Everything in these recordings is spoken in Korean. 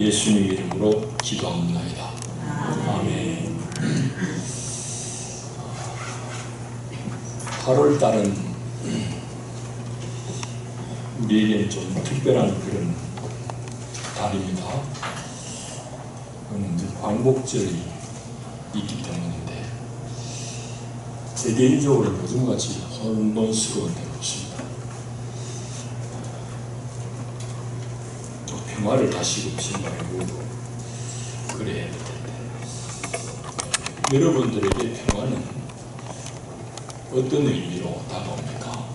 예수님 이름으로 기도합니다. 아멘. 8월달은 우리에게는 좀 특별한 그런 달입니다. 그건 이제 광복절이 있기 때문인데 제 개인적으로 요즘같이 혼돈스러운 데가 없습니다. 평화를 다시금 생각하고 그래야 될 텐데 여러분들에게 평화는 어떤 의미로 다가옵니까?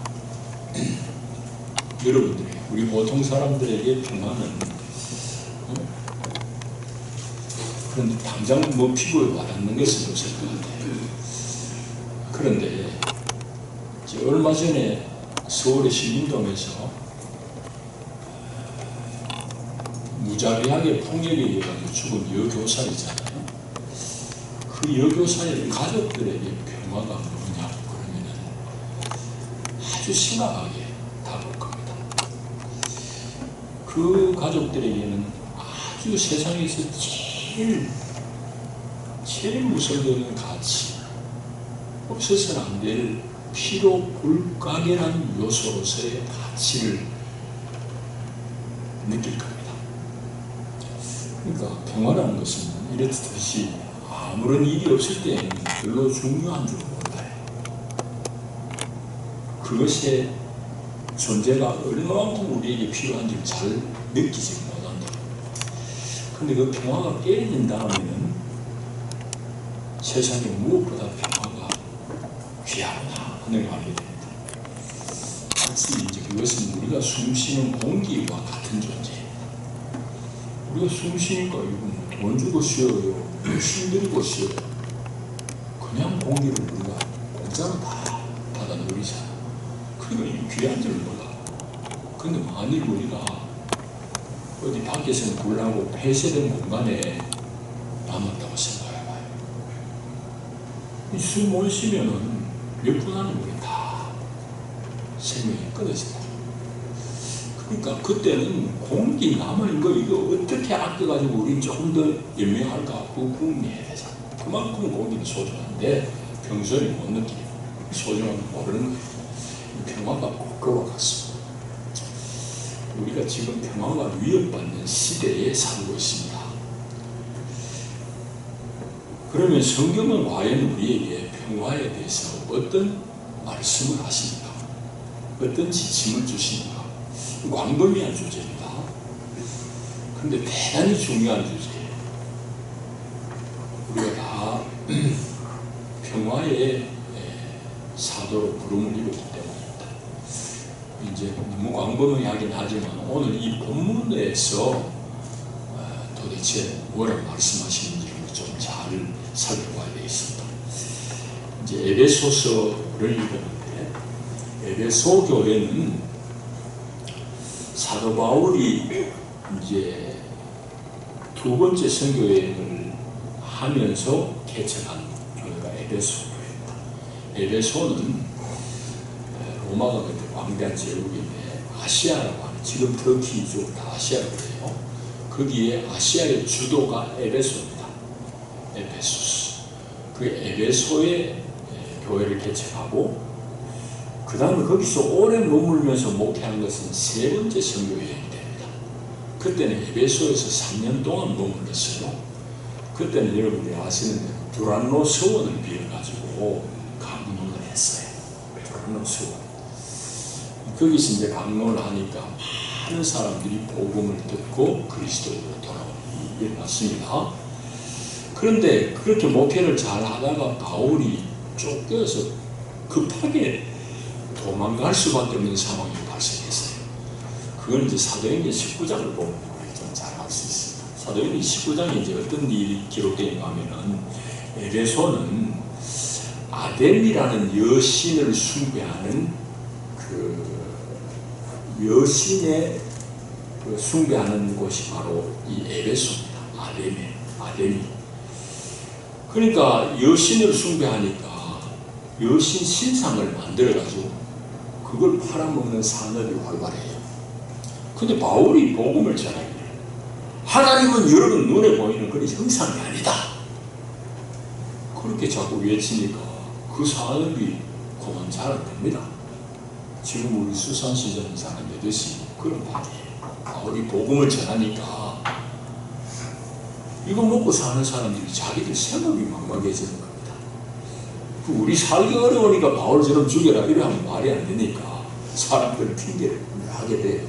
여러분들에게, 우리 보통 사람들에게 평화는 그런데 당장 뭐 피부에 와닿는 것은 없을 것 같아요. 그런데 얼마 전에 서울의 신림동에서 무자비하게 폭력에 의해서 죽은 여교사이잖아요. 그 여교사의 가족들에게 평화가 뭐냐 그러면 아주 심각하게 다가올 겁니다. 그 가족들에게는 아주 세상에서 제일 무서운 가치, 없어서는 안 될 필요 불가결한 요소로서의 가치를 느낄 겁니다. 그러니까 평화라는 것은 이렇듯이 아무런 일이 없을 때에는 별로 중요한 줄 몰라요. 그것의 존재가 얼마만큼 우리에게 필요한지 잘 느끼지 못한다. 그런데 그 평화가 깨진 다음에는 세상에 무엇보다 평화가 귀하구나 하는 걸 알게 됩니다. 마치 이제 그것은 우리가 숨쉬는 공기와 같은 존재예요. 우리가 숨 쉬니까 이거 돈 주고 쉬어요. 힘들고 쉬어요. 그냥 공기를 우리가 공짜로 다 받아 누리잖아. 그러니까 이 귀한 줄 몰라. 근데 만일 우리가 어디 밖에서는 불나고 폐쇄된 공간에 남았다고 생각해봐요. 숨 못 쉬면은 몇 분 안에 우리 다 생명이 끊어진다. 그러니까 그때는 공기 남아있는 거 이거 어떻게 아껴가지고 우리 조금 더 연명할까 그거 궁리해야 되잖아. 그만큼 공기는 소중한데 평소에 못 느끼고 소중한 거 모르는 거예요. 평화가 꼭 그와 같습니다. 우리가 지금 평화가 위협받는 시대에 살고 있습니다. 그러면 성경은 과연 우리에게 평화에 대해서 어떤 말씀을 하십니까? 어떤 지침을 주십니까? 광범위한 주제입니다. 그런데 대단히 중요한 주제예요. 우리가 다 평화의 사도로 부름을 입었기 때문입니다. 이제 너무 광범위하긴 하지만 오늘 이 본문에서 도대체 뭐라 말씀하시는지를 좀 잘 살펴봐야 되겠습니다. 이제 에베소서를 읽었는데 에베소 교회는 사도 바울이 이제 두 번째 선교여행을 하면서 개척한 교회가 에베소 교회입니다. 에베소는 로마가 그때 광대한 제국인데 아시아라고 하는, 지금 터키 이쪽 다 아시아라고 해요. 거기에 아시아의 주도가 에베소입니다. 에베소스. 그 에베소에 교회를 개척하고 그 다음에 거기서 오래 머물면서 목회한 것은 세 번째 선교여행이 됩니다. 그때는 에베소에서 3년 동안 머물렀어요. 그때는 여러분들이 아시는 대로 두란노 서원을 빌어가지고 강론을 했어요. 두란노 서원. 거기서 이제 강론을 하니까 많은 사람들이 복음을 듣고 그리스도로 돌아오는 일이 일어났습니다. 그런데 그렇게 목회를 잘 하다가 바울이 쫓겨서 급하게 도망갈 수밖에 없는 상황이 발생했어요. 그건 이제 사도행전 19장을 보면 좀 잘 알 수 있습니다. 사도행전 19장에 이제 어떤 일이 기록되는가 하면은 에베소는 아덴이라는 여신을 숭배하는 그 여신의 그 숭배하는 곳이 바로 이 에베소입니다. 아덴이. 그러니까 여신을 숭배하니까 여신 신상을 만들어가지고 그걸 팔아먹는 산업이 활발해요. 근데 바울이 복음을 전하기를 하나님은 여러분 눈에 보이는 그런 형상이 아니다. 그렇게 자꾸 외치니까 그 사업이 그만 잘 안 됩니다. 지금 우리 수산시장 사는 되듯이 그런 말이에요. 바울이 복음을 전하니까 이거 먹고 사는 사람들이 자기들 생업이 막막해지는 겁니다. 우리 살기 어려우니까 바울처럼 죽여라 이러면 말이 안 되니까 사람들은 핑계를 하게 돼요.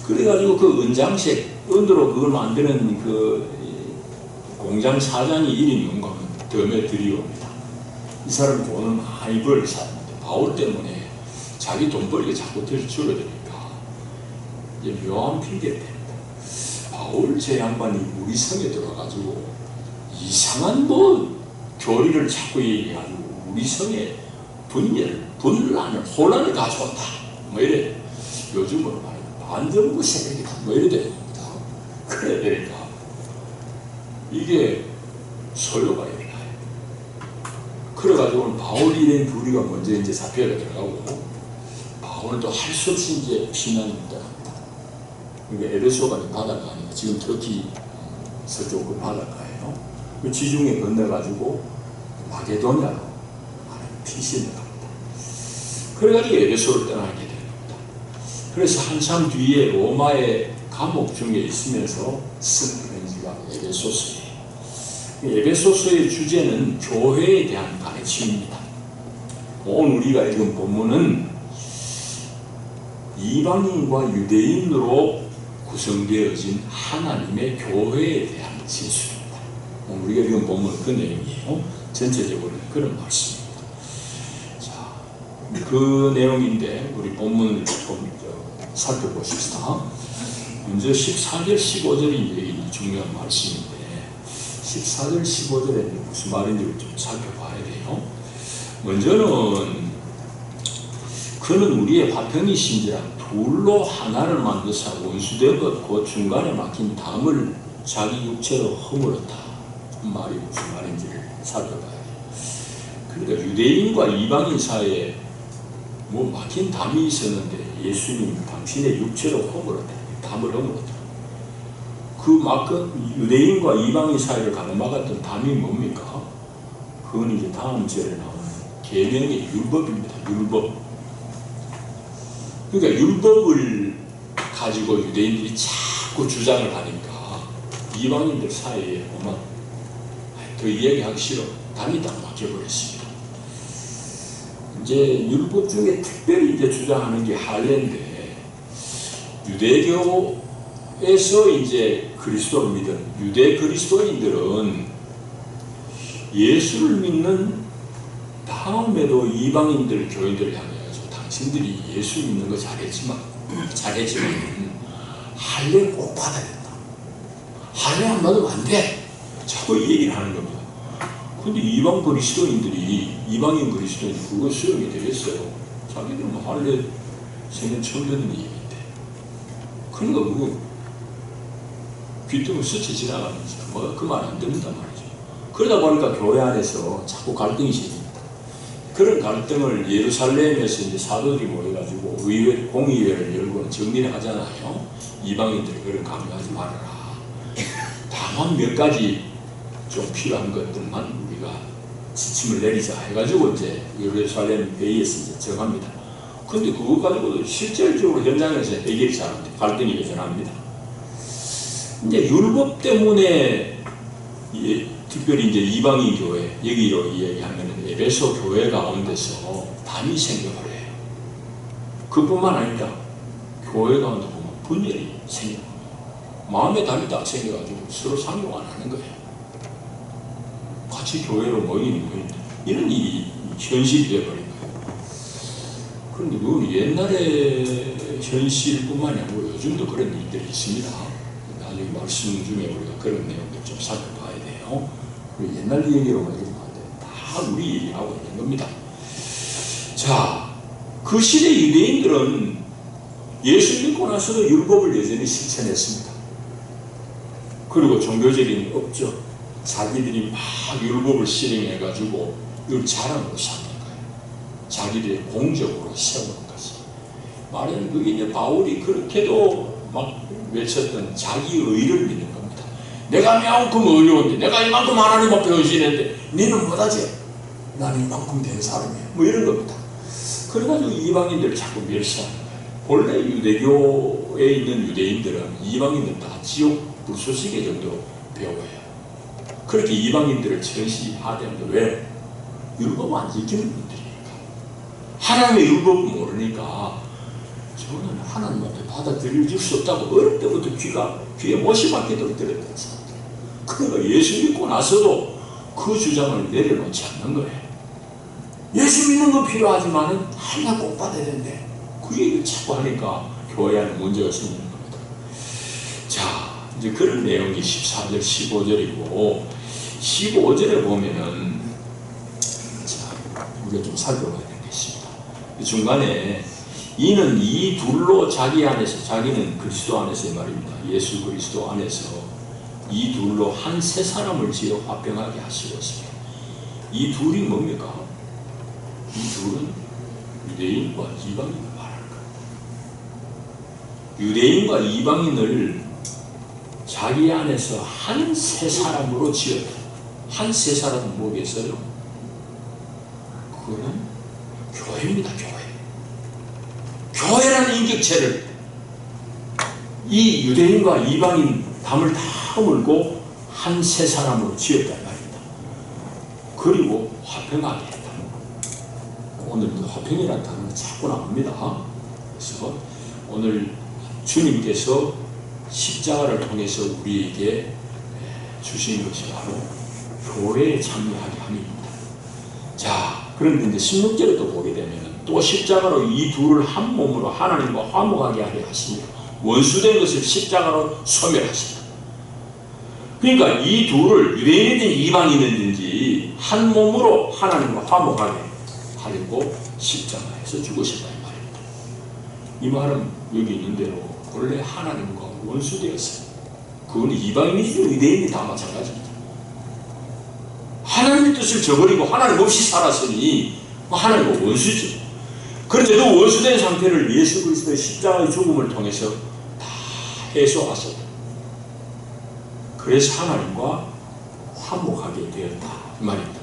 그래가지고 그 은장색, 은으로 그걸 만드는 그 공장 사장이 이름이 뭔가 하면 데메드리오입니다. 이 사람 돈을 많이 벌게 사는데 바울 때문에 자기 돈 벌기가 자꾸 줄어드니까 이제 묘한 핑계를 댑니다. 바울 제 양반이 우리 성에 들어가가지고 이상한 뭐 교리를 자꾸 얘기하고 우리 성에 분란을 혼란을 가져온다 뭐 이래. 요즘으로 말하면 반정부 세력이다 뭐 이래 됩니다. 그래야 되니까 이게 소요가 일어나요. 그래가지고 바울 일행 둘이가 먼저 이제 사표가 들어가고 바울은 또 할 수 없이 이제 피난입니다. 그러니까 에베소가 바닷가 아니고 지금 터키 서쪽 그 바닷가예요. 그 지중해 건너가지고 마게도냐로 피신을 합니다. 그래가지고 에베소를 떠나게 되는 겁니다. 그래서 한참 뒤에 로마의 감옥 중에 있으면서 쓴 편지가 에베소서예요. 에베소서의 주제는 교회에 대한 가르침입니다. 오늘 우리가 읽은 본문은 이방인과 유대인으로 구성되어진 하나님의 교회에 대한 진술입니다. 우리가 읽은 본문은 그 내용이에요. 전체적으로는 그런 말씀입니다. 자, 그 내용인데 우리 본문을 조금 살펴보십시다. 먼저 14절 15절이 중요한 말씀인데 14절 15절에 무슨 말인지 좀 살펴봐야 돼요. 먼저는 그는 우리의 화평이신지라 둘로 하나를 만드사 원수된 것 그 중간에 막힌 담을 자기 육체로 허물었다. 말이 무슨 말인지를 살펴봐야 돼요. 그러니까 유대인과 이방인 사이에 뭐 막힌 담이 있었는데 예수님 당신의 육체로 허물었다. 담을 허물었다. 그 막은 유대인과 이방인 사이를 가로막았던 담이 뭡니까? 그건 이제 다음 절에 나오는 계명의 율법입니다. 율법. 그러니까 율법을 가지고 유대인들이 자꾸 주장을 하니까 이방인들 사이에 보면 더 이야기하기 싫어. 담이 딱 막혀버렸습니다. 이제 율법 중에 특별히 이제 주장하는 게 할례인데 유대교에서 이제 그리스도를 믿은 유대 그리스도인들은 예수를 믿는 다음에도 이방인들 교인들을 향해서 당신들이 예수 믿는 거 잘했지만 할례 꼭 받아야 된다. 할례 안 받으면 안 돼. 자꾸 이 얘기를 하는 겁니다. 근데 이방인 그리스도인들이 그거 수용이 되겠어요. 자기들은 뭐 할례 생전 처음 듣는 얘기인데. 그러니까 그거 귀등을 스쳐 지나가면서 뭐 그 말 안 듣는단 말이죠. 그러다 보니까 교회 안에서 자꾸 갈등이 생깁니다. 그런 갈등을 예루살렘에서 이제 사도들이 모여가지고 공의회를 열고 정리를 하잖아요. 이방인들이 그런 강요하지 말아라. 다만 몇 가지 좀 필요한 것들만 우리가 지침을 내리자 해가지고 이제 예루살렘 회의에서 이제 정합니다. 근데 그거 가지고도 실질적으로 현장에서 해결이 잘 안 돼. 갈등이 여전합니다. 이제 율법 때문에 특별히 이제 이방인 교회, 여기로 이야기하면 에베소 교회 가운데서 담이 생겨버려요. 그뿐만 아니라 교회 가운데 보면 분열이 생겨요. 마음의 담이 딱 생겨가지고 서로 상용 안 하는 거예요. 같이 교회로 모이는 이런 일이 현실이 되어버린 거예요. 그런데 그건 옛날의 현실뿐만이 아니고 요즘도 그런 일들이 있습니다. 나중에 말씀 중에 우리가 그런 내용들 좀 살펴봐야 돼요. 옛날 얘기로만 얘기하면 안 돼요. 다 우리 얘기하고 있는 겁니다. 자, 그 시대 유대인들은 예수 믿고 나서도 율법을 여전히 실천했습니다. 그리고 종교적인 업적, 자기들이 막 율법을 실행해가지고 이걸 자랑으로 삼는 거예요. 자기들의 공적으로 세우는 것이. 말하는 그게 이제 바울이 그렇게도 막 외쳤던 자기 의를 믿는 겁니다. 내가 이만큼 어려운데, 내가 이만큼 하나님 앞에 의지했는데 너는 못하지? 나는 이만큼 된 사람이야. 뭐 이런 겁니다. 그래가지고 이방인들을 자꾸 멸시하는 거예요. 본래 유대교에 있는 유대인들은 이방인은 다 지옥 불쏘시개 정도 배워요. 그렇게 이방인들을 전시하대는데 왜? 율법 안 지키는 분들이니까. 하나님의 율법을 모르니까 저는 하나님 앞에 받아들일 수 없다고 어릴 때부터 귀에 못이 박히도록 들었던 사람들. 그러니까 예수 믿고 나서도 그 주장을 내려놓지 않는 거예요. 예수 믿는 건 필요하지만은 하나 꼭 받아야 된대. 그 얘기를 자꾸 하니까 교회 안에 문제가 생기는 겁니다. 자, 이제 그런 내용이 14절, 15절이고 15절에 보면은 자, 우리가 좀 살펴봐야 되는 게 있습니다. 중간에 이는 이 둘로 자기 안에서, 자기는 그리스도 안에서의 말입니다. 예수 그리스도 안에서 이 둘로 한 세 사람을 지어 화평하게 하시었습니다. 이 둘이 뭡니까? 이 둘은 유대인과 이방인을 말하는 거예요. 유대인과 이방인을 자기 안에서 한 세 사람으로 지었다. 한 세 사람은 뭐겠어요? 그거는 교회입니다. 교회라는 인격체를 이 유대인과 이방인 담을 다 허물고 한 세 사람으로 지었단 말입니다. 그리고 화평하게 했다. 오늘도 화평이라는 단어가 자꾸 나옵니다. 그래서 오늘 주님께서 십자가를 통해서 우리에게 주신 것이 바로 교회에 참여하게 함입니다. 자, 그런데 이제 16절에 또 보게 되면 또 십자가로 이 둘을 한 몸으로 하나님과 화목하게 하려 하시며 원수된 것을 십자가로 소멸하시다. 그러니까 이 둘을 유대인이든지 이방인이든지 한 몸으로 하나님과 화목하게 하려고 십자가에서 죽으셨다 이 말입니다. 이 말은 여기 있는 대로 원래 하나님과 원수되었어요. 그건 이방인이지 유대인이 다 마찬가지입니다. 하나님의 뜻을 저버리고 하나님 없이 살았으니 하나님과 원수죠. 그런데도 원수된 상태를 예수 그리스도의 십자가의 죽음을 통해서 다 해소하셨다. 그래서 하나님과 화목하게 되었다 이 말입니다.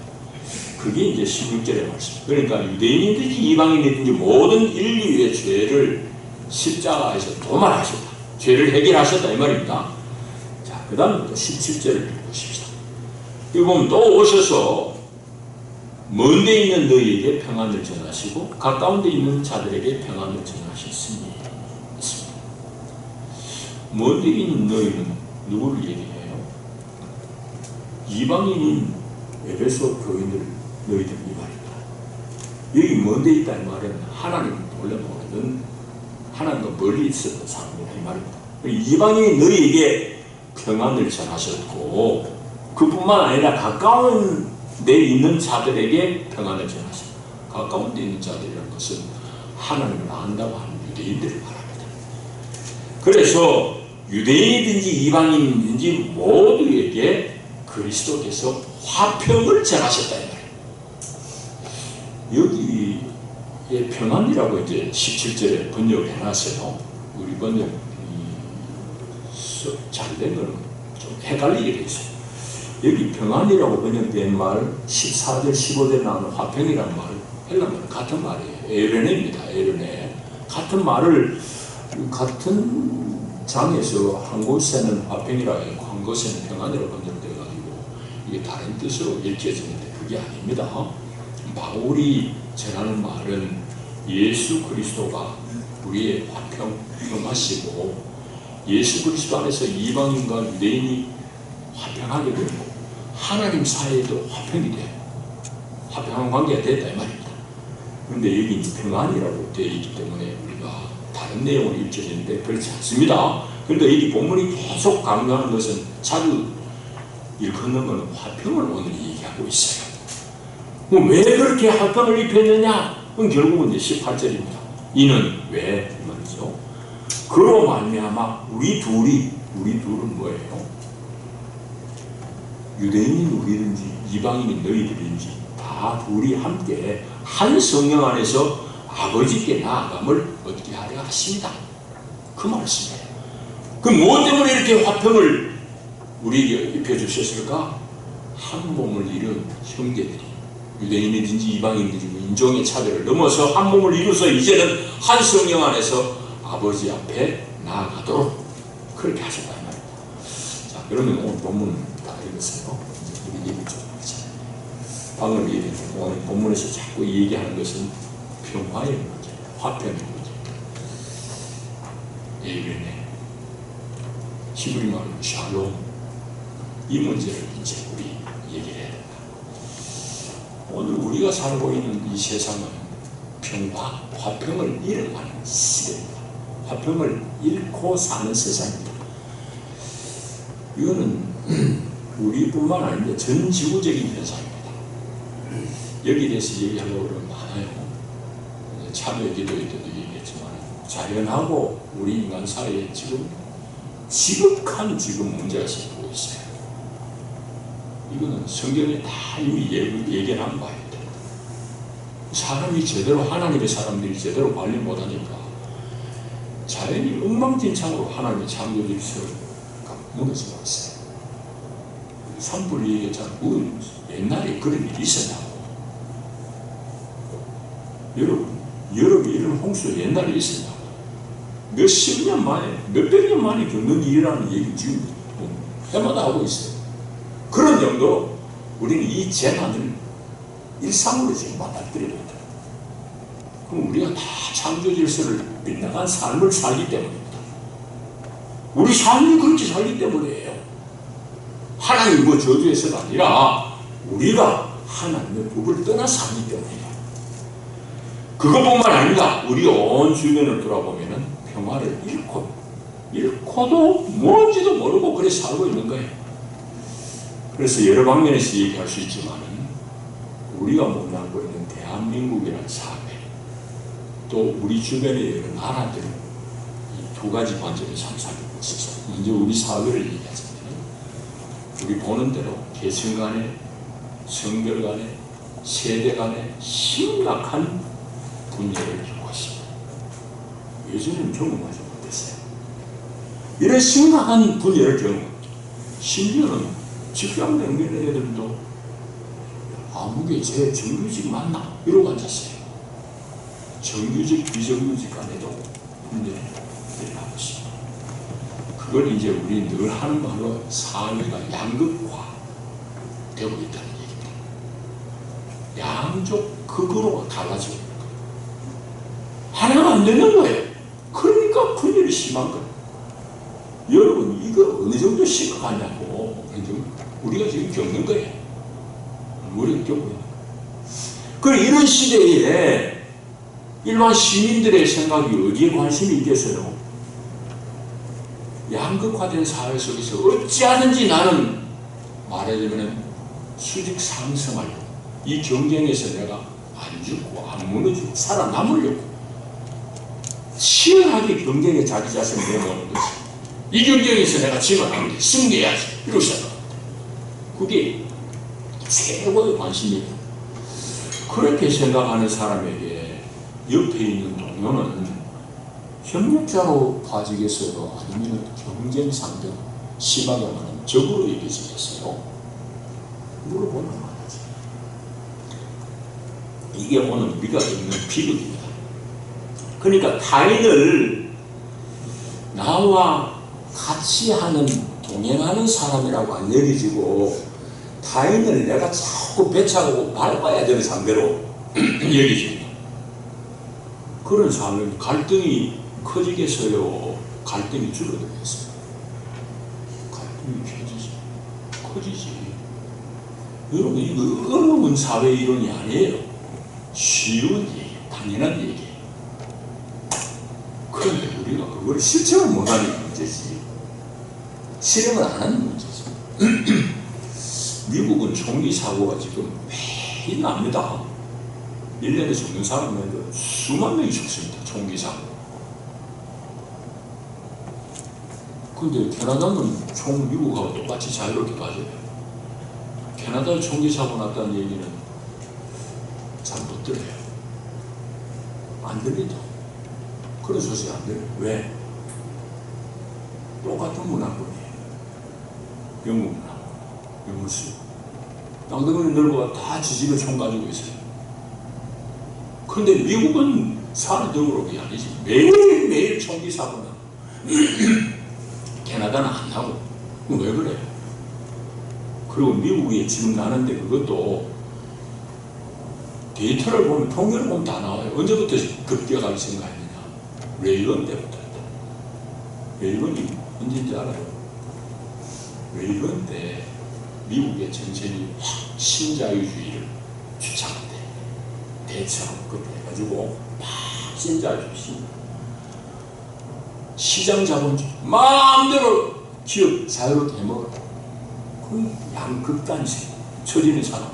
그게 이제 16절의 말씀. 그러니까 유대인이든지 이방인이든지 모든 인류의 죄를 십자가에서 도말하셨다. 죄를 해결하셨다 이 말입니다. 자, 그 다음 또 17절을 보십시다. 여기 보면 또 오셔서 먼 데 있는 너희에게 평안을 전하시고 가까운 데 있는 자들에게 평안을 전하셨으니 있습니다. 먼 데 있는 너희는 누구를 얘기해요? 이방인인 에베소 교인들 너희들 이 말입니다. 여기 먼 데 있다는 말은 하나님 원래 모르는 하나님과 멀리 있었던 사람이다 이 말입니다. 이방인이 너희에게 평안을 전하셨고 그뿐만 아니라 가까운 데 있는 자들에게 평안을 전하셨다. 가까운 데 있는 자들이라는 것은 하나님을 안다고 하는 유대인들을 말합니다. 그래서 유대인이든지 이방인이든지 모두에게 그리스도께서 화평을 전하셨다 이 말이에요. 여기에 평안이라고 이제 17절에 번역을 해놨어요. 우리 번역이 잘된 거는 좀 헷갈리게 돼 있어요. 여기 평안이라고 번역된 말 14절 15절에 나오는 화평이라는 말 헬라말은 같은 말이에요. 에르네입니다. 에르네. 같은 말을 같은 장에서 한 곳에는 화평이라고 했고 한 곳에는 평안이라고 번역돼가지고 이게 다른 뜻으로 읽혀지는데 그게 아닙니다. 바울이 전하는 말은 예수 그리스도가 우리의 화평하시고 예수 그리스도 안에서 이방인과 유대인이 화평하게 되고 하나님 사이에도 화평이 돼요. 화평한 관계가 됐다 이 말입니다. 그런데 여기 평안이라고 되어 있기 때문에 우리가 다른 내용으로 읽혀지는데 그렇지 않습니다. 그런데 여기 본문이 계속 강조하는 것은 자주 일컫는 것은 화평을 오늘 얘기하고 있어요. 왜 그렇게 화평을 입혔느냐? 그건 결국은 이제 18절입니다. 이는 왜? 이 말이죠. 그로 말미암아 우리 둘은 뭐예요? 유대인인 우리든지 이방인인 너희들인지 다 둘이 함께 한 성령 안에서 아버지께 나아감을 얻게 하려 하십니다. 그 말씀이에요. 그럼 무엇 때문에 이렇게 화평을 우리에게 입혀주셨을까? 한 몸을 이룬 형제들이, 유대인이든지 이방인들이 인종의 차별을 넘어서 한 몸을 이루어서 이제는 한 성령 안에서 아버지 앞에 나아가도록 그렇게 하셨다 이 말입니다. 자, 그러면 오늘 본문 다 읽었어요. 이제 우리 얘기 좀 하자. 방금 얘기했던 오늘 본문에서 자꾸 얘기하는 것은 평화의 문제, 화평의 문제. 예전에 히브리 말로 샬롬, 이 문제를 이제 우리 얘기를 해야 된다. 오늘 우리가 살고 있는 이 세상은 평화, 화평을 잃어가는 시대입니다. 화평을 잃고 사는 세상입니다. 이거는 우리뿐만 아니라 전 지구적인 현상입니다. 여기에 대해서 얘기하려고 그러면 많아요. 참여 기도회 때도 얘기했지만 자연하고 우리 인간 사이에 지금 지극한 문제가 생기고 있어요. 이거는 성경에 다 이미 예견한 바입니다. 사람이 제대로, 하나님의 사람들이 제대로 관리 못하니까 자연이 엉망진창으로 하나님의 창조 질서가 무너지고 있어요. 산불이 얘기했잖아요. 옛날에 그런 일이 있었다고. 여러분 이런 홍수 옛날에 있었다고. 몇십 년 만에, 몇백 년 만에 겪는 일이라는 얘기 지금 해마다 하고 있어요. 그런 정도로 우리는 이 재난을 일상으로 지금 받아들이고 있다. 그럼 우리가 다 창조 질서를 빗나간 삶을 살기 때문입니다. 우리 삶이 그렇게 살기 때문이에요. 하나님 저주해서가 아니라 우리가 하나님의 법을 떠나 살기 때문이에요. 그것뿐만 아니라 우리 온 주변을 돌아보면은 평화를 잃고도 뭔지도 모르고 그래 살고 있는 거예요. 그래서 여러 방면에서 얘기할 수 있지만 우리가 못나고 있는 대한민국이라는 사회, 또 우리 주변의 여러 나라들은 이 두 가지 관점에서 살고 있어서 이제 우리 사회를 얘기하자면 우리 보는 대로 계층 간에, 성별 간에, 세대 간에 심각한 분열을 겪고 있습니다. 예전에는 경험하지 못했어요. 이런 심각한 분열을 경험합니다. 심지어는 직장 다니는 애들도 아무게 제 정규직 맞나? 이러고 앉았어요. 정규직, 비정규직 간에도 분열이 일어나고 있습니다. 그걸 이제 우리 늘 하는 말로 사회가 양극화 되고 있다는 얘기입니다. 양쪽 극으로 달라지고 있는 거예요. 하나가 안 되는 거예요. 그러니까 분열이 심한 거예요. 여러분, 이거 어느 정도 심각하냐고. 우리가 지금 겪는 거예요. 우리가 겪고 있는 거예요. 그럼 이런 시대에 일반 시민들의 생각이 어디에 관심이 있겠어요? 양극화된 사회 속에서 어찌하든지 나는 말하자면 수직 상승하려고, 이 경쟁에서 내가 안 죽고 안 무너지고 살아남으려고 치열하게 경쟁에 자기 자신을 내모는 거지. 이 경쟁에서 내가 지면 안 돼, 승리해야지, 이러고 생각합니다. 그게 최고의 관심이에요. 그렇게 생각하는 사람에게 옆에 있는 동료는 협력자로 봐지겠어요? 아니면 경쟁 상대로 심하게 말하면 적으로 여겨지겠어요? 물어보는 말이지. 이게 오늘 우리가 겪는 비극입니다. 그러니까 타인을 나와 같이 하는, 동행하는 사람이라고 안 여기지고 타인을 내가 자꾸 배척하고 밟아야 되는 상대로 여기집니다. 그런 삶은 갈등이 커지겠어요? 갈등이 줄어들겠어요? 갈등이 커지지. 여러분, 이거 어려운 사회 이론이 아니에요. 쉬운 얘기, 당연한 얘기예요. 그런데 우리가 그걸 실천을 못하는 문제지. 실행을 안 하는 문제지. 미국은 총기 사고가 지금 매일 납니다. 1년에 죽는 사람은 수만 명이 죽습니다. 총기 사고. 근데 캐나다는 미국하고 똑같이 자유롭게 가져요. 캐나다 총기 사고 났다는 얘기는 잘 못 들어요. 안 들리죠. 그런 소식 안 들어요. 왜? 똑같은 문화권이에요. 영국 문화, 영국식. 땅덩어리 넓어가 다 지집에 총 가지고 있어요. 그런데 미국은 산더으로 그게 아니지. 매일매일 총기 사고나. 캐나다는 안 나고. 왜 그래요? 그리고 미국이 지금 나는데 그것도 데이터를 보면 통계를 보면 다 나와요. 언제부터 급격하게 증가했느냐. 레이건 때부터였다. 레이건이 언제인지 알아요? 레이건 때 미국의 정책이 확 신자유주의를 주창한대. 대처럼 급해가지고 막 신자유주의, 시장 자본주의, 마음대로 기업 자유롭게 해먹어라. 그 양극단식 처지는 사람,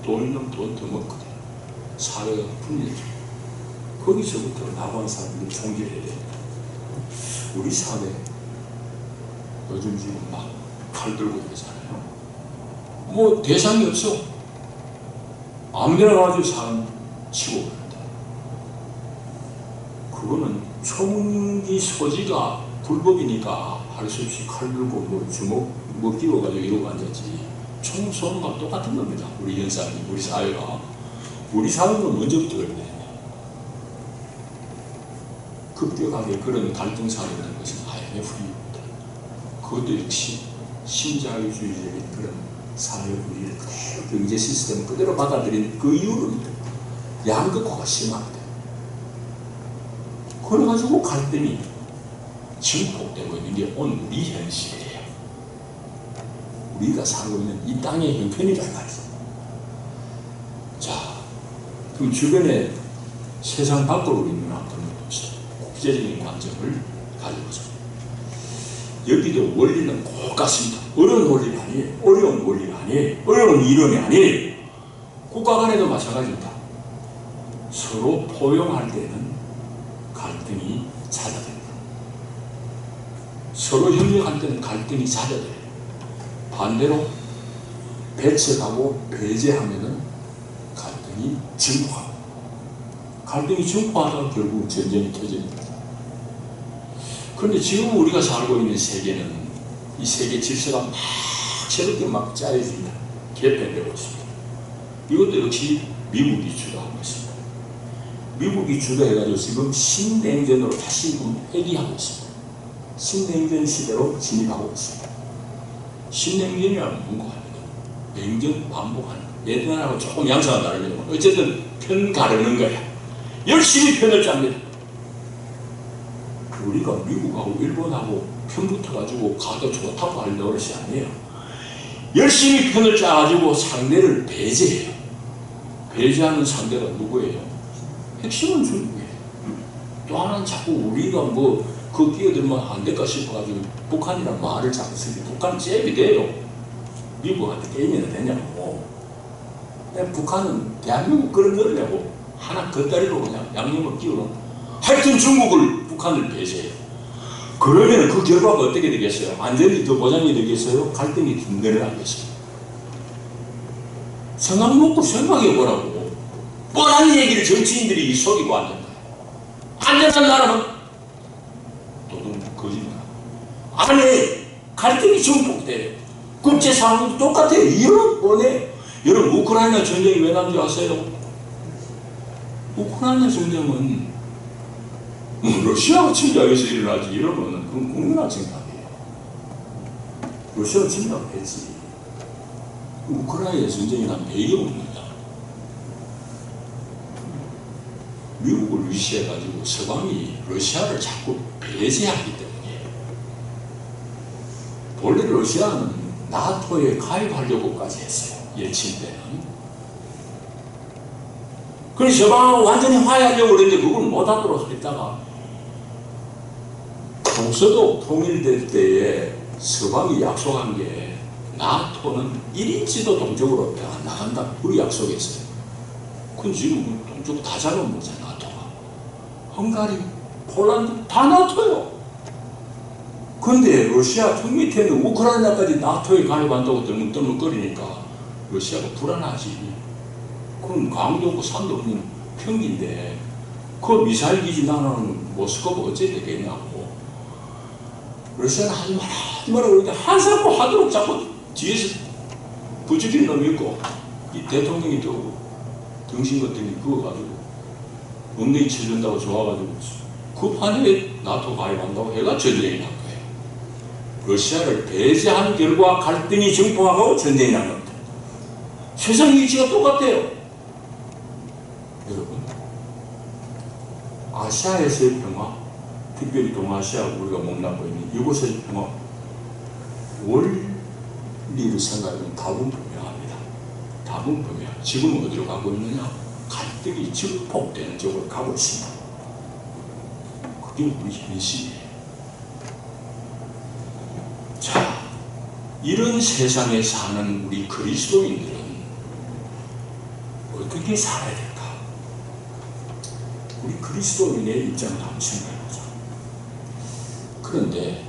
돈 있는 돈 더 먹거든. 사회가 분열돼. 거기서부터 나간 사람들이 총질해야 됩니다. 우리 사회 요즘 지금 막 칼 들고 있잖아요. 뭐 대상이 없어. 아무데나 가지고 사람 치고 그런다. 그거는 총기 소지가 불법이니까 할 수 없이 칼 들고 뭐 주먹 뭐 끼워가지고 이러고 앉았지. 총 쏘는 거랑 똑같은 겁니다. 우리 현상이, 우리 사회가. 우리 사회는 먼저부터 그랬네. 급격하게 그런 갈등 사회를 하는 것은 IMF입니다. 그것도 역시 신자유주의적인 그런 사회 분위기를 그대로 경제 시스템을 그대로 받아들인 그 이유는 양극화가 심합니다. 그래가지고 갈등이 증폭되고 있는 게 오늘 우리 현실이에요. 우리가 살고 있는 이 땅의 형편이란 말이죠. 자, 그럼 주변에 세상 밖으로 있는 한번 국제적인 관점을 가져보죠. 여기도 원리는 똑같습니다. 어려운 원리가 아니에요. 어려운 원리가 아니에요. 어려운 이론이 아니에요. 국가 간에도 마찬가지입니다. 서로 포용할 때는 갈등이 잦아듭니다. 서로 협력할 때는 갈등이 잦아들어요. 반대로 배척하고 배제하면은 갈등이 증폭합니다. 갈등이 증폭하다가 결국 전쟁이 터집니다. 그런데 지금 우리가 살고 있는 세계는 이 세계 질서가 막 새롭게 막 짜여집니다. 개편되고 있습니다. 이것도 역시 미국이 주도한 것입니다. 미국이 주도해가지고 지금 신냉전으로 다시 회귀하고 있습니다. 신냉전 시대로 진입하고 있습니다. 신냉전이라는 뭔가 합니다. 냉전 반복하는 거. 옛날하고 조금 양상은 다르지만 어쨌든 편 가르는 거야. 열심히 편을 짭니다. 우리가 미국하고 일본하고 편 붙어가지고 가도 좋다고 할 노릇이 아니에요. 열심히 편을 짜가지고 상대를 배제해요. 배제하는 상대가 누구예요? 핵심은 중국이에요. 또 하나는 자꾸 우리가 뭐 그 끼어들면 안 될까 싶어가지고 북한이란 말을 자꾸 쓰지. 북한 잽이 돼요. 미국한테 게임이나 되냐고. 북한은 대한민국 끌어들으려고 하나 겉다리로 그냥 양념을 끼우는. 하여튼 중국을, 북한을 배제해요. 그러면 그 결과가 어떻게 되겠어요? 안전이 더 보장이 되겠어요? 갈등이 더 늘어나겠어요? 생각 놓고 생각해보라고. 뻔한 얘기를 정치인들이 속이고 앉는 거예요. 안전한 나라는 또는 거짓말. 안에 갈등이 증폭돼요. 국제 상황도 똑같아요. 이런 뻔해. 여러분, 우크라이나 전쟁이 왜 난지 아세요? 우크라이나 전쟁은 러시아가 침략해서 일어나지, 이러면 그건 국민화 침략이에요. 러시아가 침략했지. 우크라이나 전쟁이 난 배경입니다. 미국을 위시해가지고 서방이 러시아를 자꾸 배제하기 때문이에요. 원래 러시아는 나토에 가입하려고까지 했어요. 예친 때는. 그래서 서방하고 완전히 화해하려고 그랬는데 그걸 못하도록 했다가 동서독 통일될 때에 서방이 약속한 게 나토는 1인치도 동쪽으로 안 나간다. 우리 약속했어요. 그건 지금 동쪽 다 잡아먹잖아, 나토가. 헝가리, 폴란드 다 나토요. 근데 러시아 턱 밑에는 우크라이나까지 나토에 가입한다고 떨렁떨렁거리니까 러시아가 불안하지. 그럼 강도고 산도 그냥 평기인데 그 미사일 기지 나는 모스크바 어째 되겠냐고. 러시아는 하지 마라 하지 마라 그러는데 하자고 하도록 자꾸 뒤에서 부추기는 놈이 있고 이 대통령이 또 등신 같은 그거 가지고 엉덩이 쳐준다고 좋아가지고 그 판에 나토 가입한다고 해가 전쟁이 난 거예요. 러시아를 배제한 결과 갈등이 증폭하고 전쟁이 난 겁니다. 세상 이치가 똑같아요. 여러분, 아시아에서의 평화, 특별히 동아시아 우리가 몸담고 있는 이곳의 평화, 원리를 생각하면 답은 분명합니다. 답은 분명. 지금 어디로 가고 있느냐? 갈등이 증폭되는 쪽으로 가고 있습니다. 그게 우리 현실이에요. 자, 이런 세상에 사는 우리 그리스도인들은 어떻게 살아야 될까? 우리 그리스도인의 입장을 한번 생각해보자. 그런데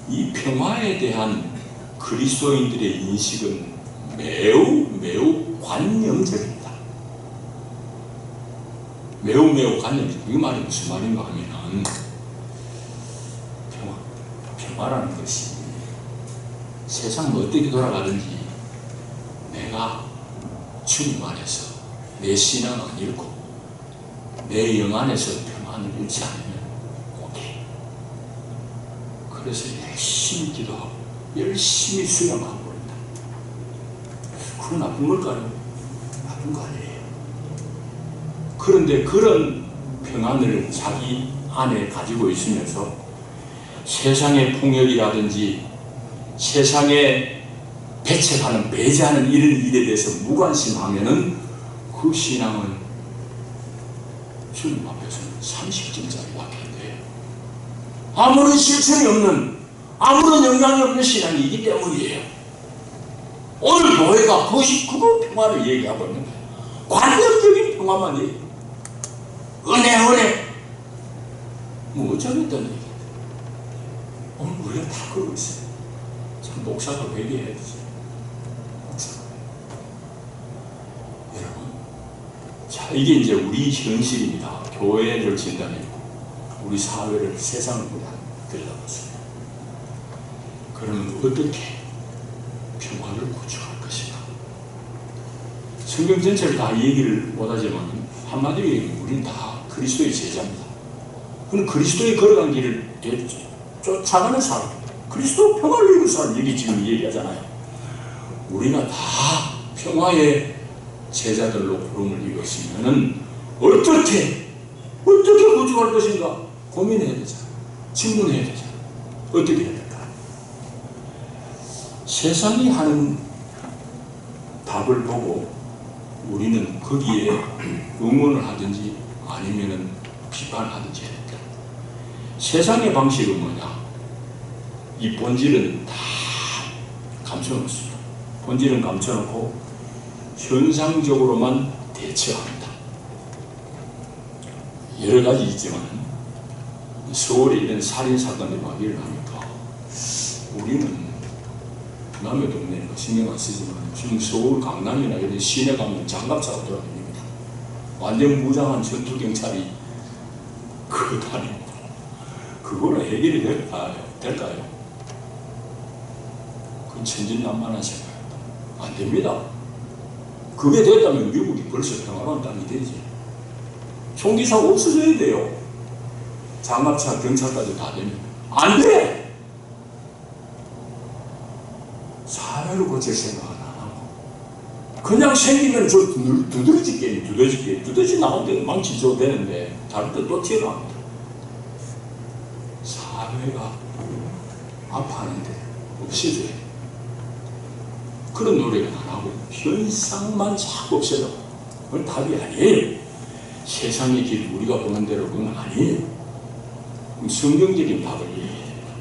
이 평화에 대한 그리스도인들의 인식은 매우 관념적입니다. 매우 관념적. 이 말이 무슨 말인가 하면 평화라는 것이 세상은 어떻게 돌아가든지 내가 주님 안에서 내 신앙을 잃고 내 영 안에서 평안을 잃지 않으면 오케이. 그래서 열심히 기도하고 열심히 수양하고 그런다. 그건 나쁜 걸까요? 나쁜 거 아니에요. 그런데 그런 평안을 자기 안에 가지고 있으면서 세상의 폭력이라든지 세상에 배척하는 배제하는 이런 일에 대해서 무관심하면은 그 신앙은 주님 앞에서는 30점짜리밖에 안 돼요. 아무런 실천이 없는, 아무런 영향이 없는 신앙이기 때문이에요. 오늘 교회가 그거 평화를 얘기하고 있는 거예요. 관념적인 평화만 얘기해요. 은혜. 뭐 어쩌겠다는 얘기예요. 오늘 우리가 다 그러고 있어요. 참 목사가 회개해야 되지. 목사가. 여러분, 자, 이게 이제 우리 현실입니다. 교회를 진단했고 우리 사회를, 세상을 우리가 들여다봤어요. 그러면 어떻게 평화를 구축할 것인가? 성경 전체를 다 얘기를 못하지만 한마디로 얘기하면 우리는 다 그리스도의 제자입니다. 그럼 그리스도의 걸어간 길을 쫓아가는 사람, 그리스도 평화를 이루는 사람, 여기 지금 얘기하잖아요. 우리가 다 평화의 제자들로 부름을 이뤘으면 어떻게 구축할 것인가 고민해야 되잖아. 질문해야 되잖아. 어떻게 해야 될까? 세상이 하는 답을 보고 우리는 거기에 응원을 하든지 아니면은 비판하든지 해야 된다. 세상의 방식은 뭐냐? 이 본질은 다 감춰놓습니다. 본질은 감춰놓고 현상적으로만 대처합니다. 여러 가지 있지만 서울에 이런 살인사건이 막 일어나니까 우리는 남의 동네는 신경 안 쓰지만 지금 서울 강남이나 이런 시내 가면 장갑차가 돌아다닙니다. 완전 무장한 전투경찰이 그거 다닙니다. 그거는 해결이 될까요? 그건 천진난만한 생각입니다. 안 됩니다. 그게 됐다면 미국이 벌써 평화로운 땅이 되지. 총기사고 없어져야 돼요. 장갑차, 경찰까지 다 되면. 안 돼! 사회를 고칠 생각은 안 하고 그냥 생기면 저 두더지 게임, 두더지 나오는데 망치줘도 되는데 다른 데 또 튀어나옵니다. 사회가 아파하는데 없애줘야 돼. 그런 노력은 안 하고 현상만 자꾸 없애려. 그건 답이 아니에요. 세상의 길 우리가 보는 대로 그건 아니에요. 그럼 성경적인 답을 얘기해야 됩니다.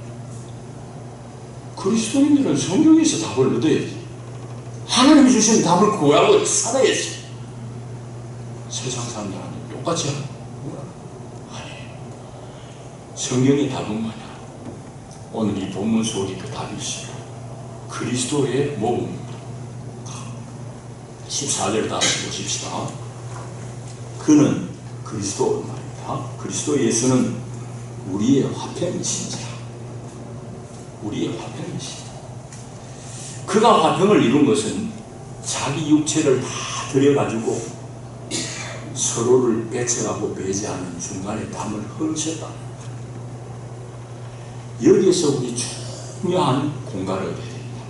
그리스도인들은 성경에서 답을 얻어야지. 하나님이 주신 답을 구하고 살아야지. 세상 사람들한테 똑같이 하는 아니에요. 성경의 답은 뭐냐? 오늘 이 본문 속에 그 답이 있어요. 그리스도의 모범입니다. 14절 다시 보십시다. 그는 그리스도 말입니다. 그리스도 예수는 우리의 화평이신지라. 우리의 화평이시다. 그가 화평을 이룬 것은 자기 육체를 다 들여가지고 서로를 배척하고 배제하는 중간에 담을 흘리셨다. 여기에서 우리 중요한 공간을 얻어야 됩니다.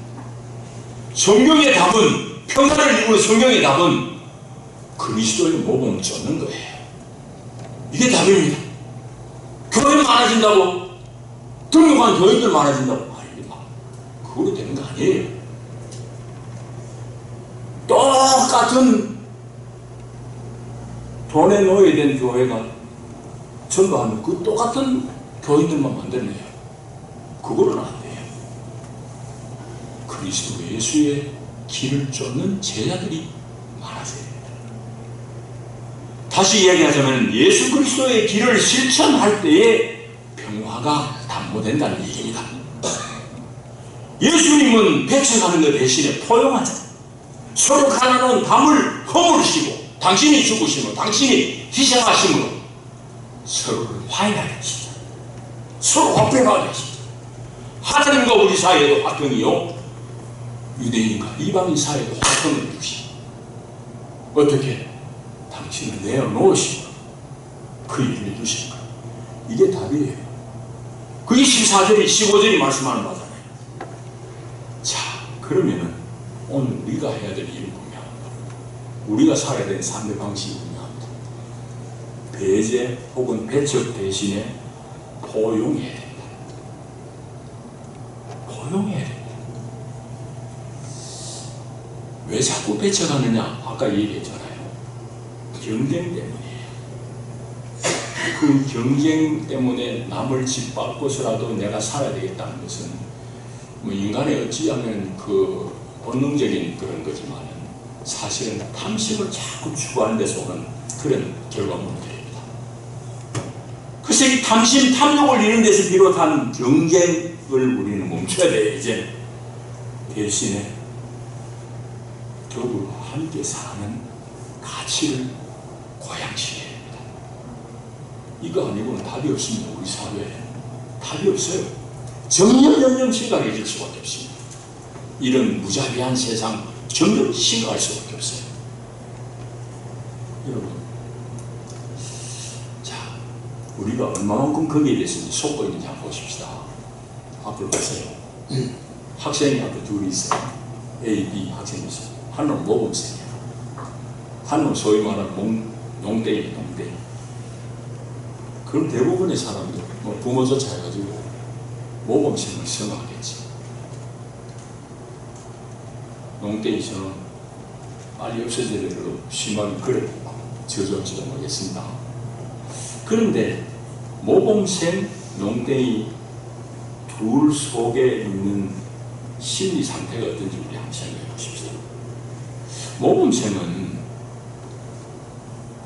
성경의 답은, 평화를 이루는 성경의 답은 그리스도의 모범을 쫓는 거예요. 이게 답입니다. 교회 많아진다고, 등록한 교인들 많아진다고 아닙니다. 그걸로 되는 거 아니에요. 똑같은 돈에 노예된 교회가 전도하면 그 똑같은 교인들만 만들어내요. 그거는 안 돼요. 그리스도 예수의 길을 쫓는 제자들이 많아져야 됩니다. 다시 이야기하자면 예수 그리스도의 길을 실천할 때에 평화가 담보된다는 얘기입니다. 예수님은 배척하는 것 대신에 포용하자. 서로 가난한 담을 허물으시고 당신이 죽으심으로, 당신이 희생하심으로 서로를 화해하게 하시죠. 서로 화평하게 하시죠. 하나님과 우리 사이에도 화평이요, 유대인과 이방인 사이에도 화평을 주시고, 어떻게? 당신을 내어놓으시고 그 일을 해주시니까. 이게 답이에요. 그게 14절이 15절이 말씀하는 바잖아요. 자, 그러면은 오늘 우리가 해야 될 일은 분명합니다. 우리가 살아야 되는 삶의 방식이 분명합니다. 배제 혹은 배척 대신에 포용해야 됩니다. 포용해야 됩니다. 왜 자꾸 배척하느냐? 아까 얘기했잖아요. 경쟁 때문이에요. 그 경쟁 때문에 남을 짓밟고서라도 내가 살아야 되겠다는 것은 뭐 인간의 어찌하면 그 본능적인 그런 거지만 사실은 탐심을 자꾸 추구하는 데서 오는 그런 결과물들입니다. 그래서 이 탐심, 탐욕을 이루는 데서 비롯한 경쟁을 우리는 멈춰야 돼요. 이제 대신에 더불어 함께 사는 가치를 고양시켜야 됩니다. 이거 아니고는 답이 없습니다. 우리 사회에 답이 없어요. 점점 심각해질 수밖에 없습니다. 이런 무자비한 세상 점점 심각할 수밖에 없어요. 여러분, 자, 우리가 얼마만큼 거기에 대해서 속고 있는지 한번 보십시다. 앞으로 보세요. 학생이 앞에 둘이 있어요. A, B 학생이 있어요. 한 놈은 모범생이야. 한 놈은 소위 말하는 농땡이, 농땡이. 그럼 대부분의 사람들, 뭐 부모조차 해가지고 모범생을 선호하겠지. 농땡이 저는 빨리 없어져야 되도록 심하게 그래 저주할지도 모르겠습니다. 그런데 모범생, 농땡이 둘 속에 있는 심리 상태가 어떤지 우리 한번 생각해 보십시오. 모범생은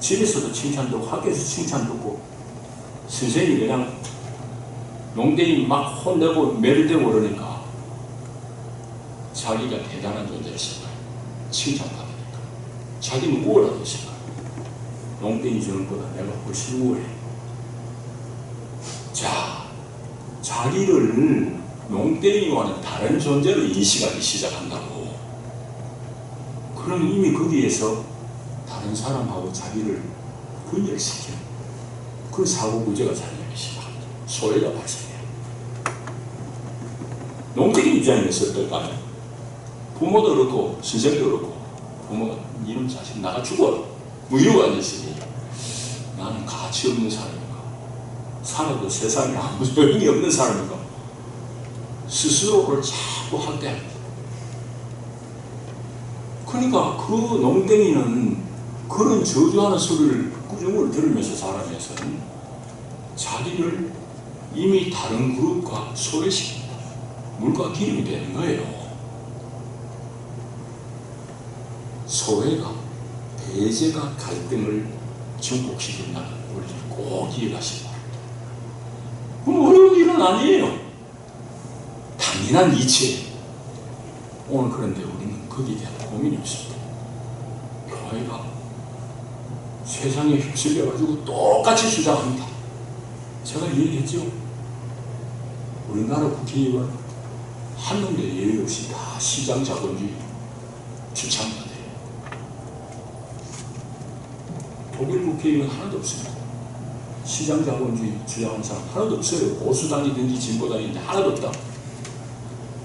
집에서도 칭찬 듣고 학교에서 칭찬 듣고 선생님이 그냥 농땡이 막 혼내고 매를대고 그러니까 자기가 대단한 존재를 생각해요. 칭찬받으니까. 자기는 우월하다고 생각해요. 농땡이 주는 것보다 내가 훨씬 우월해. 자, 자기를 농땡이와는 다른 존재로 인식하기 시작한다고. 그럼 이미 거기에서 다른 사람하고 자기를 분열시키는 그 사고 구조가 자기에게 시작합니다. 소외가 발생해요. 농땡이 입장에서 어떨까요? 부모도 그렇고 선생도 그렇고 부모가 이놈 자식 나가 죽어라 뭐 이러고 앉았으니 나는 가치 없는 사람인가, 살아도 세상에 아무 소용이 없는 사람인가, 스스로를 자꾸 학대합니다. 그러니까 그 농땡이는 그런 저주하는 소리를 꾸준히 들으면서 자라면서는 자기를 이미 다른 그룹과 소외시킵니다. 물과 기름이 되는 거예요. 소외가, 배제가 갈등을 증폭시킨다는 원리를 꼭 기억하시기 바랍니다. 그럼 어려운 일은 아니에요. 당연한 이치예요. 오늘 그런데 우리는 거기에 대한 고민이 없습니다. 교회가 세상에 휩쓸려가지고 똑같이 주장합니다. 제가 얘기했죠. 우리나라 국회의원 한 놈도 예외 없이 다 시장 자본주의 주창받아요. 독일 국회의원 하나도 없습니다. 시장 자본주의 주장하는 사람 하나도 없어요. 보수당이든지 진보당이든지 하나도 없다.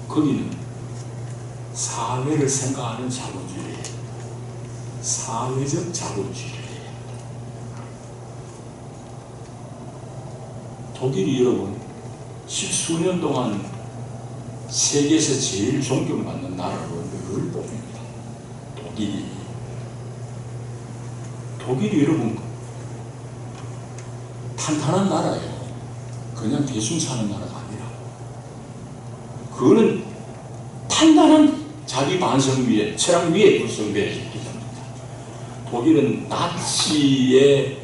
거기는 사회를 생각하는 자본주의예요. 사회적 자본주의예요. 독일이 여러분 십수년 동안 세계에서 제일 존경받는 나라로 늘 뽑힙니다. 독일이 여러분 탄탄한 나라예요. 그냥 대충 사는 나라가 아니라 그거는 탄탄한 자기 반성 위에 철학 위에 구성되어 있기 때문입니다. 독일은 나치의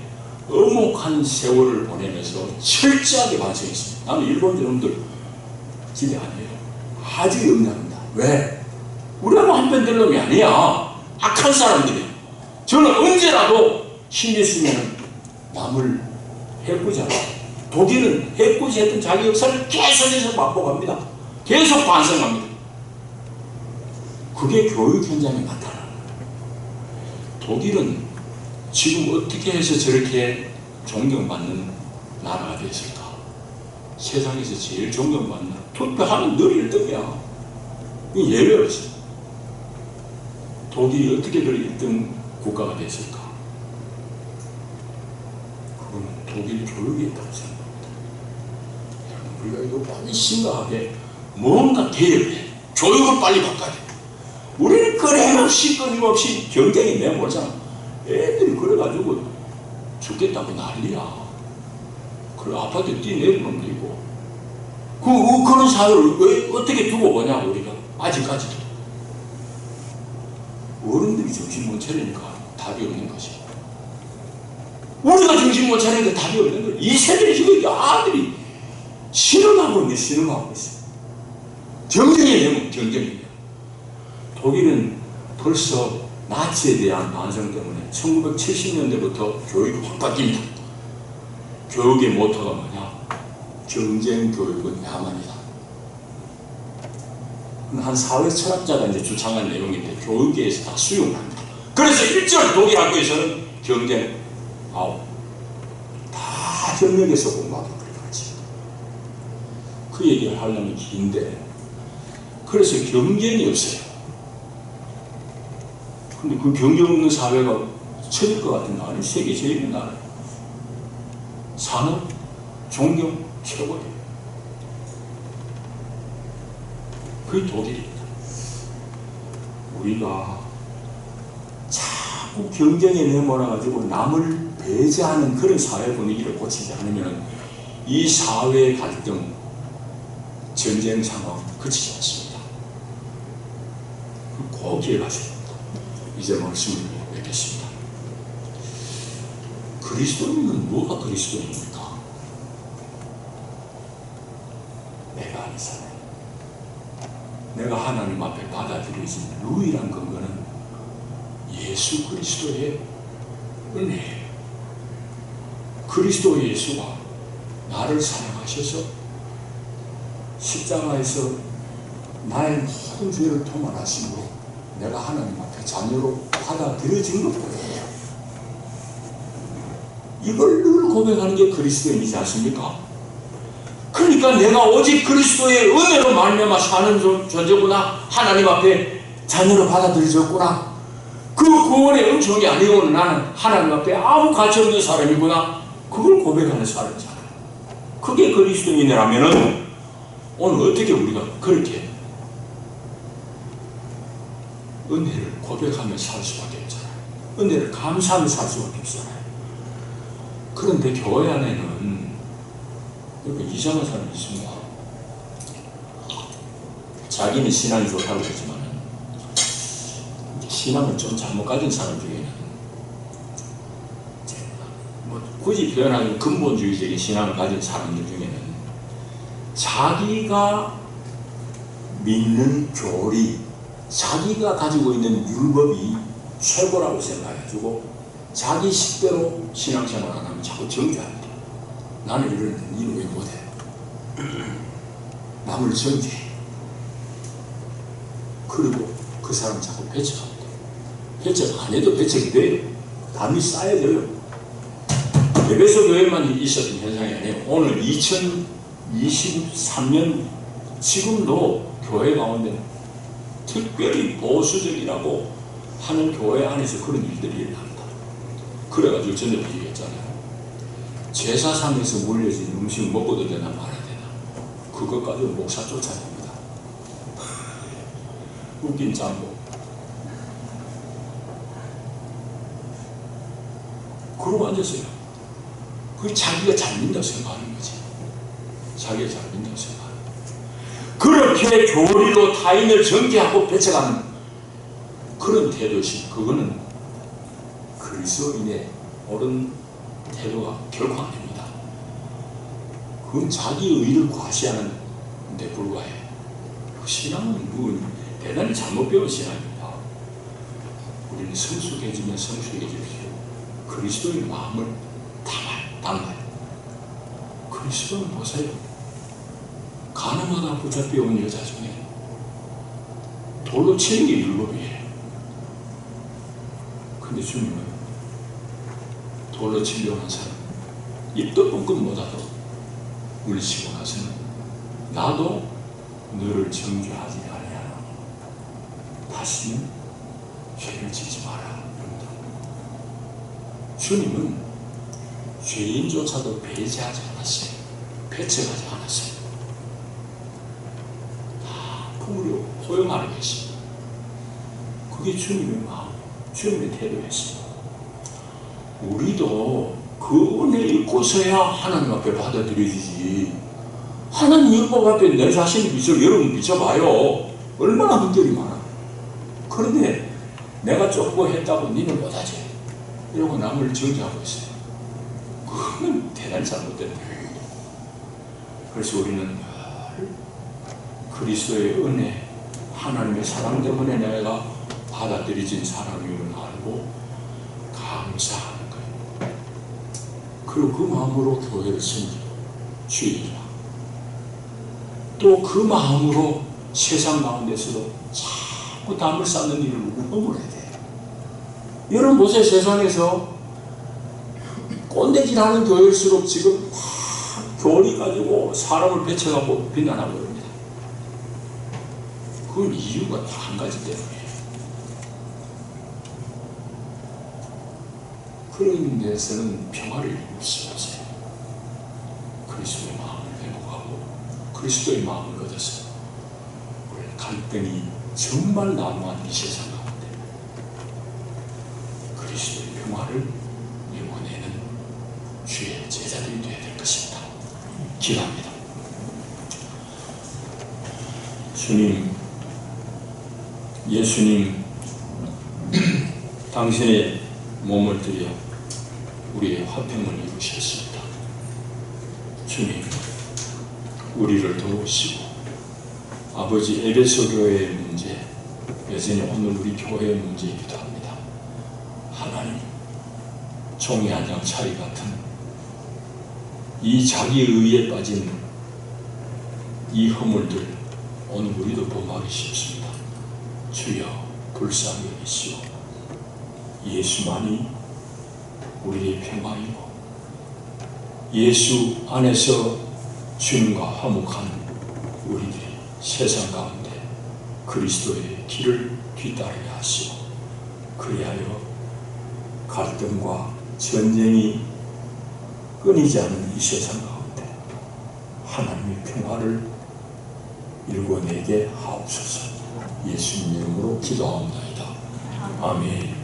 엄혹한 세월을 보내면서 철저하게 반성했습니다. 나는 일본 저놈들 기대 안 해요. 아주 영리합니다. 왜? 우리하고 한편 될 놈이 아니야. 악한 사람들이야. 저는 언제라도 힘이 있으면 남을 해코지하라. 독일은 해코지했던 자기 역사를 계속해서 반복합니다. 계속 반성합니다. 그게 교육 현장에 나타나는 거예요. 독일은 지금 어떻게 해서 저렇게 존경받는 나라가 됐을까? 세상에서 제일 존경받는 투표하면 늘 1등이야. 예외 없어. 독일이 어떻게 그 1등 국가가 됐을까? 그거는 독일 교육에 있다고 생각합니다. 우리가 이거 빨리 심각하게 뭔가 개혁을 해. 교육을 빨리 바꿔야 돼. 우리는 끊임없이 경쟁이 내몰잖아. 애들이 그래가지고 죽겠다고 난리야. 그래 아파트 뛰내리는 놈도 있고. 그런 사회를 왜 어떻게 두고 보냐 우리가 아직까지도. 어른들이 정신 못 차리니까 답이 없는 것이. 우리가 정신 못 차리니까 답이 없는 거야. 이 세대를 지금 아들이 신음하고 있어. 경쟁이에요. 경쟁이에요. 독일은 벌써 나치에 대한 반성 때문에 1970년대부터 교육이 확 바뀝니다. 교육의 모토가 뭐냐? 경쟁 교육은 야만이다. 한 사회 철학자가 이제 주창한 내용인데 교육계에서 다 수용을 합니다. 그래서 1절 독일 학교에서는 경쟁 아웃. 다 협력해서 공부하게 그래가지고. 그 얘기를 하려면 긴데 그래서 경쟁이 없어요. 근데 그 경쟁 없는 사회가 처질 것 같은 나라는 세계 제일의 나라예요. 산업, 존경 최고예요. 그게 독일입니다. 우리가 자꾸 경쟁에 내몰아가지고 남을 배제하는 그런 사회 분위기를 고치지 않으면 이 사회의 갈등, 전쟁 상황 그치지 않습니다. 꼭 기억하셔야 됩니다. 이제 말씀을 맺겠습니다. 그리스도인은 누가 그리스도인입니까? 내가 아니잖아요. 내가 하나님 앞에 받아들여진 유일한 근거는 예수 그리스도의 은혜예요. 그리스도 예수가 나를 사랑하셔서 십자가에서 나의 모든 죄를 통할하심으로 내가 하나님 앞에 자녀로 받아들여진 것뿐이에요. 이걸 늘 고백하는 게 그리스도인이지 않습니까? 그러니까 내가 오직 그리스도의 은혜로 말미암아 사는 존재구나. 하나님 앞에 자녀로 받아들여졌구나. 그 구원의 은총이 아니고는 나는 하나님 앞에 아무 가치 없는 사람이구나. 그걸 고백하는 사람이잖아요. 그게 그리스도인이라면은 오늘 어떻게 우리가 그렇게 은혜를 고백하며 살 수밖에 없잖아요. 은혜를 감사하며 살 수밖에 없잖아요. 그런데 교회 안에는 이렇게 이상한 사람이 있습니다. 자기는 신앙이 좋다고 그러지만 신앙을 좀 잘못 가진 사람 중에는 굳이 표현하면 근본주의적인 신앙을 가진 사람들 중에는 자기가 믿는 교리, 자기가 가지고 있는 율법이 최고라고 생각해가지고 자기 식대로 신앙생활 안 하면 자꾸 정죄합니다. 나는 이러는데 니는 왜 못해? 남을 정죄해. 그리고 그 사람 자꾸 배척합니다. 배척 안 해도 배척이 돼요. 담이 쌓여져요. 에베소 교회만 있었던 현상이 아니에요. 오늘 2023년 지금도 교회 가운데 특별히 보수적이라고 하는 교회 안에서 그런 일들이 일어납니다. 그래가지고 전에 얘기했잖아요. 제사상에서 물려진 음식 먹어도 되나 말아야 되나. 그것 가지고 목사 쫓아냅니다. 웃긴 장고. 그러고 앉았어요. 그게 자기가 잘 믿는다고 생각하는 거지. 자기가 잘 믿는다고 생각하는 거지. 그렇게 교리로 타인을 정죄하고 배척하는 그런 태도시, 그거는 그리스도인의 옳은 태도가 결코 아닙니다. 그건 자기 의를 과시하는 데 불과해. 그 신앙은 대단히 잘못 배운 신앙입니다. 우리는 성숙해지면 성숙해질수록 그리스도의 마음을 담아요. 그리스도는 보세요. 가늠하다 붙잡혀온 여자 중에 돌로 치는 게 율법이에요. 근데 주님은 돌로 치려고 한 사람 입도 뻥끗 못하도 물리치고 나서는 나도 너를 정죄하지 아니하노니 다시는 죄를 짓지 마라. 주님은 죄인조차도 배제하지 않았어요. 배척하지 않았어요. 다 품으려 포용하려 했습니다. 그게 주님의 마음, 주님의 태도였습니다. 우리도 그 은혜 있고서야 하나님 앞에 받아들여지지. 하나님 율법 앞에 내 자신을 여러분 비춰봐요. 얼마나 흔적이 많아. 그런데 내가 조금 했다고 니는 못하지. 이러고 남을 정죄하고 있어요. 그건 대단히 잘못된 거예요. 그래서 우리는 그리스도의 은혜, 하나님의 사랑 때문에 내가 받아들여진 사람임을 알고 감사하는 거예요. 그리고 그 마음으로 교회를 섬기고 주의라. 또 그 마음으로 세상 가운데서도 자꾸 담을 쌓는 일을 우범을 해야 돼요. 여러분 보세요. 세상에서 꼰대질하는 교회일수록 지금 교리 가지고 사람을 배척하고 비난하고 그럽니다. 그건 이유가 한 가지 때문이에요. 그런 데서는 평화를 이룰 수 없어요. 그리스도의 마음을 회복하고 그리스도의 마음을 얻어서 우리 갈등이 정말 난무한 이 세상 가운데 그리스도의 평화를 이루어내는 주의 제자들이 되어야 될 것입니다. 기도합니다. 주님, 예수님, 당신의 몸을 들여 우리의 화평을 이루셨습니다. 주님, 우리를 도우시고 아버지 에베소 교회의 문제, 여전히 오늘 우리 교회의 문제이기도 합니다. 하나님, 종이 한 장 차이 같은 이 자기의에 빠진 이 허물들 오늘 우리도 범하기 쉽습니다. 주여 불쌍히 여기시오. 예수만이 우리의 평화이고 예수 안에서 주님과 화목한 우리들이 세상 가운데 그리스도의 길을 뒤따르게 하시고 그리하여 갈등과 전쟁이 끊이지 않는 이 세상 가운데 하나님의 평화를 이루어내게 하옵소서. 예수님 이름으로 기도하옵나이다. 아멘.